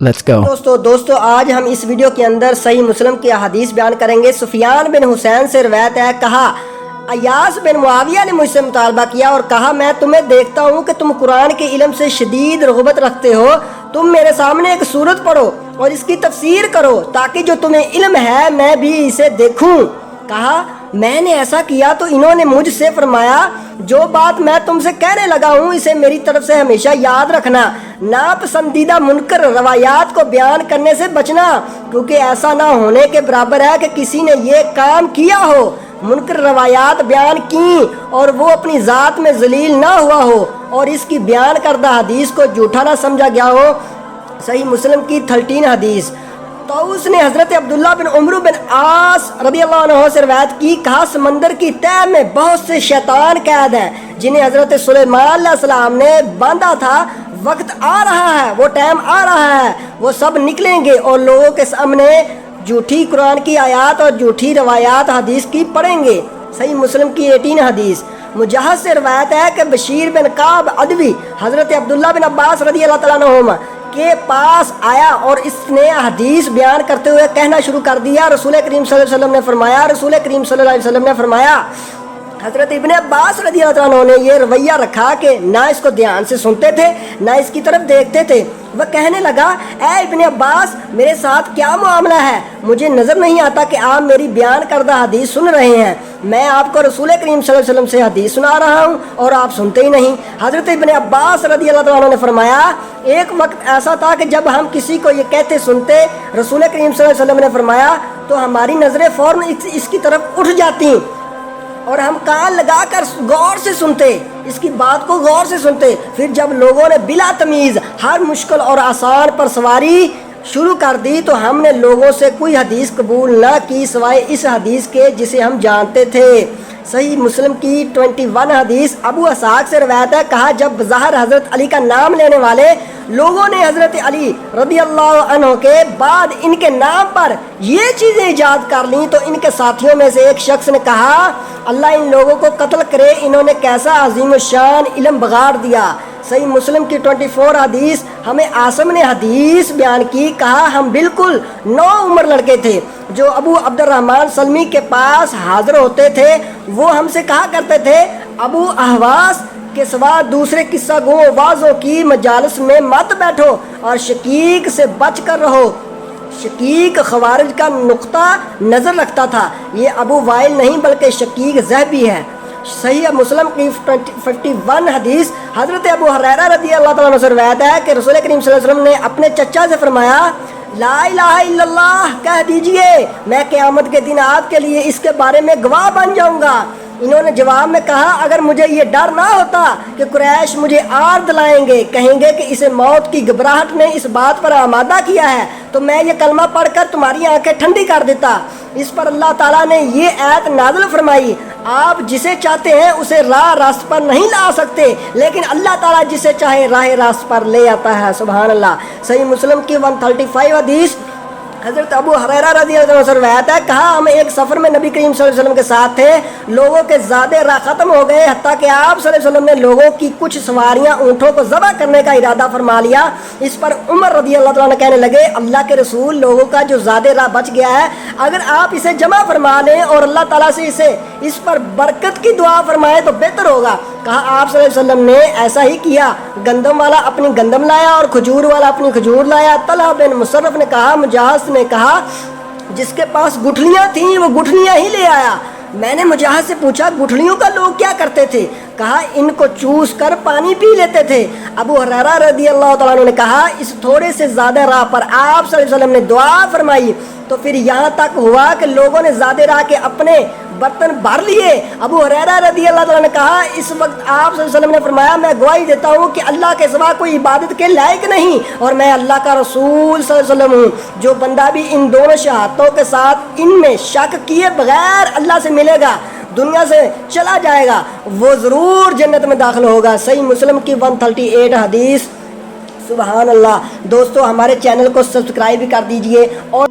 Let's go. دوستو آج ہم اس ویڈیو کے اندر صحیح مسلم کی احادیث بیان کریں گے۔ سفیان بن حسین سے روایت ہے، کہا ایاس بن معاویہ نے مجھ سے مطالبہ کیا اور کہا میں تمہیں دیکھتا ہوں کہ تم قرآن کے علم سے شدید رغبت رکھتے ہو، تم میرے سامنے ایک سورت پڑھو اور اس کی تفسیر کرو تاکہ جو تمہیں علم ہے میں بھی اسے دیکھوں۔ کہا میں نے ایسا کیا تو انہوں نے مجھ سے فرمایا جو بات میں تم سے کہنے لگا ہوں اسے میری طرف سے ہمیشہ یاد رکھنا، ناپسندیدہ منکر روایات کو بیان کرنے سے بچنا، کیونکہ ایسا نہ ہونے کے برابر ہے کہ کسی نے یہ کام کیا ہو، منکر روایات بیان کی اور وہ اپنی ذات میں ذلیل نہ ہوا ہو اور اس کی بیان کردہ حدیث کو جھوٹا نہ سمجھا گیا ہو۔ صحیح مسلم کی 13 حدیث۔ تو اس نے حضرت عبداللہ بن عمرو بن عاص رضی اللہ عنہ سے روایت کی، کہا سمندر کی تہہ میں بہت سے شیطان قید ہیں جنہیں حضرت سلیمان علیہ السلام نے باندھا تھا، وقت آ رہا ہے، وہ ٹائم آ رہا ہے، وہ سب نکلیں گے اور لوگوں کے سامنے جھوٹی قرآن کی آیات اور جھوٹی روایات حدیث کی پڑھیں گے۔ صحیح مسلم کی 18 حدیث۔ مجاہد سے روایت ہے کہ بشیر بن کعب ادوی حضرت عبداللہ بن عباس رضی اللہ تعالیٰ عنہما کے پاس آیا اور اس نے حدیث بیان کرتے ہوئے کہنا شروع کر دیا، رسول کریم صلی اللہ علیہ وسلم نے فرمایا، رسول کریم صلی اللہ علیہ وسلم نے فرمایا۔ حضرت ابن عباس رضی اللہ عنہ نے یہ رویہ رکھا کہ نہ اس کو دھیان سے سنتے تھے نہ اس کی طرف دیکھتے تھے۔ وہ کہنے لگا اے ابن عباس میرے ساتھ کیا معاملہ ہے، مجھے نظر نہیں آتا کہ آپ میری بیان کردہ حدیث سن رہے ہیں، میں آپ کو رسول کریم صلی اللہ علیہ وسلم سے حدیث سنا رہا ہوں اور آپ سنتے ہی نہیں۔ حضرت ابن عباس رضی اللہ عنہ نے فرمایا ایک وقت ایسا تھا کہ جب ہم کسی کو یہ کہتے سنتے، رسول کریم صلی اللہ علیہ وسلم نے فرمایا تو ہماری نظریں فوراً اس کی طرف اٹھ جاتی اور ہم کان لگا کر غور سے سنتے، اس کی بات کو غور سے سنتے۔ پھر جب لوگوں نے بلا تمیز ہر مشکل اور آسان پر سواری شروع کر دی تو ہم نے لوگوں سے کوئی حدیث قبول نہ کی سوائے اس حدیث کے جسے ہم جانتے تھے۔ صحیح مسلم کی 21 حدیث۔ ابو اسحاق سے روایت ہے، کہا جب بظاہر حضرت علی کا نام لینے والے لوگوں نے حضرت علی رضی اللہ عنہ کے بعد ان کے نام پر یہ چیزیں ایجاد کر لیں تو ان کے ساتھیوں میں سے ایک شخص نے کہا اللہ ان لوگوں کو قتل کرے، انہوں نے کیسا عظیم الشان علم بگاڑ دیا۔ صحیح مسلم کی 24 حدیث۔ ہمیں عاصم نے حدیث بیان کی، کہا ہم بالکل نو عمر لڑکے تھے جو ابو عبد الرحمن سلمی کے پاس حاضر ہوتے تھے، وہ ہم سے کہا کرتے تھے ابو احواس کے سوا دوسرے قصہ گو واضحوں کی مجالس میں مت بیٹھو اور شقیق سے بچ کر رہو۔ شقیق خوارج کا نقطہ نظر رکھتا تھا، یہ ابو وائل نہیں بلکہ شقیق ذہبی ہے۔ صحیح مسلم کی 51 حدیث۔ حضرت ابو ہریرہ رضی اللہ تعالیٰ عنہ سے روایت ہے کہ رسول کریم صلی اللہ علیہ وسلم نے اپنے چچا سے فرمایا لا الہ الا اللہ کہہ دیجئے، میں قیامت کے دن آپ کے لیے اس کے بارے میں گواہ بن جاؤں گا۔ انہوں نے جواب میں کہا اگر مجھے یہ ڈر نہ ہوتا کہ قریش مجھے آر دلائیں گے، کہیں گے کہ اسے موت کی گھبراہٹ نے اس بات پر آمادہ کیا ہے، تو میں یہ کلمہ پڑھ کر تمہاری آنکھیں ٹھنڈی کر دیتا۔ اس پر اللہ تعالیٰ نے یہ آیت نازل فرمائی آپ جسے چاہتے ہیں اسے راہ راست پر نہیں لا سکتے لیکن اللہ تعالیٰ جسے چاہے راہ راست پر لے آتا ہے، سبحان اللہ۔ صحیح مسلم کی 135 حدیث۔ حضرت ابو ہریرہ رضی اللہ عنہ سے روایت ہے، کہا ہم ایک سفر میں نبی کریم صلی اللہ علیہ وسلم کے ساتھ تھے، لوگوں کے زیادہ راہ ختم ہو گئے حتیٰ کہ آپ صلی اللہ علیہ وسلم نے لوگوں کی کچھ سواریاں اونٹوں کو ذبح کرنے کا ارادہ فرما لیا۔ اس پر عمر رضی اللہ عنہ کہنے لگے اللہ کے رسول لوگوں کا جو زیادہ راہ بچ گیا ہے اگر آپ اسے جمع فرما لیں اور اللہ تعالیٰ سے اس پر برکت کی دعا فرمائیں تو بہتر ہوگا۔ کہا آپ صلی اللہ علیہ وسلم نے ایسا ہی کیا، گندم والا اپنی گندم لایا اور کھجور والا اپنی کھجور لایا۔ طلحہ بن مصرف نے کہا مجاہد نے کہا جس کے پاس گٹھلیاں تھیں وہ گٹھلیاں ہی لے آیا۔ میں نے مجاہد سے پوچھا گٹھلیوں کا لوگ کیا کرتے تھے؟ کہا ان کو چوس کر پانی پی لیتے تھے۔ ابو ہریرہ رضی اللہ تعالیٰ عنہ نے کہا اس تھوڑے سے زیادہ راہ پر آپ صلی اللہ علیہ وسلم نے دعا فرمائی تو پھر یہاں تک ہوا کہ لوگوں نے زیادہ راہ کے اپنے برتن بھر لیے۔ ابو ہریرہ رضی اللہ تعالیٰ نے کہا اس وقت آپ صلی اللہ علیہ وسلم نے فرمایا میں گواہی دیتا ہوں کہ اللہ کے سوا کوئی عبادت کے لائق نہیں اور میں اللہ کا رسول صلی اللہ علیہ وسلم ہوں۔ جو بندہ بھی ان دونوں شہادتوں کے ساتھ ان میں شک کیے بغیر اللہ سے ملے گا، دنیا سے چلا جائے گا، وہ ضرور جنت میں داخل ہوگا۔ صحیح مسلم کی 138 حدیث۔ سبحان اللہ۔ دوستو ہمارے چینل کو سبسکرائب بھی کر دیجئے اور